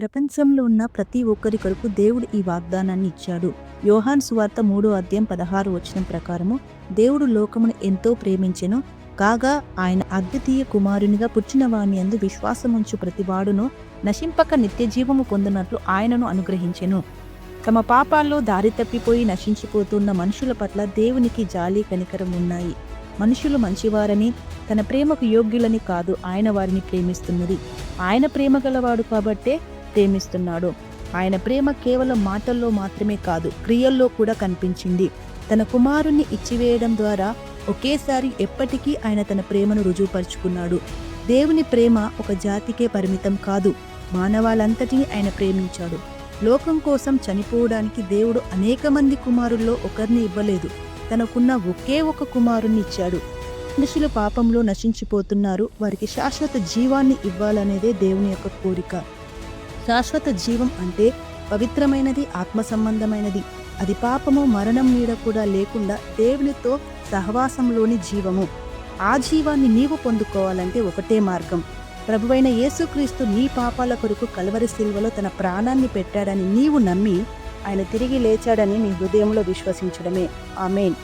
ప్రపంచంలో ఉన్న ప్రతి ఒక్కరి కొరకు దేవుడు ఈ వాగ్దానాన్ని ఇచ్చాడు. యోహాను సువార్త 3:16 ప్రకారము, దేవుడు లోకమును ఎంతో ప్రేమించెను, కాగా ఆయన అద్వితీయ కుమారునిగా పుట్టిన వాని యందు విశ్వాసముంచు ప్రతివాడును నశింపక నిత్యజీవము పొందినట్లు ఆయనను అనుగ్రహించెను. తమ పాపాల్లో దారి తప్పిపోయి నశించిపోతున్న మనుషుల పట్ల దేవునికి జాలి కనికరం ఉన్నాయి. మనుషులు మంచివారని, తన ప్రేమకు యోగ్యులని కాదు ఆయన వారిని ప్రేమిస్తున్నది. ఆయన ప్రేమ గలవాడు కాబట్టే ప్రేమిస్తున్నాడు. ఆయన ప్రేమ కేవలం మాటల్లో మాత్రమే కాదు, క్రియల్లో కూడా కనిపించింది. తన కుమారుణ్ణి ఇచ్చివేయడం ద్వారా ఒకేసారి ఎప్పటికీ ఆయన తన ప్రేమను రుజువుపరుచుకున్నాడు. దేవుని ప్రేమ ఒక జాతికే పరిమితం కాదు, మానవాళంతటినీ ఆయన ప్రేమించాడు. లోకం కోసం చనిపోవడానికి దేవుడు అనేక మంది కుమారుల్లో ఒకరిని ఇవ్వలేదు, తనకున్న ఒకే ఒక కుమారుణ్ణి ఇచ్చాడు. మనుషులు పాపంలో నశించిపోతున్నారు, వారికి శాశ్వత జీవాన్ని ఇవ్వాలనేదే దేవుని యొక్క కోరిక. శాశ్వత జీవం అంటే పవిత్రమైనది, ఆత్మ సంబంధమైనది. అది పాపము, మరణం నీడ కూడా లేకుండా దేవునితో సహవాసంలోని జీవము. ఆ జీవాన్ని నీవు పొందుకోవాలంటే ఒకటే మార్గం. ప్రభువైన యేసుక్రీస్తు నీ పాపాల కొరకు కల్వరి శిలువలో తన ప్రాణాన్ని పెట్టాడని నీవు నమ్మి ఆయన తిరిగి లేచాడని నీ హృదయంలో విశ్వసించడమే. ఆమేన్.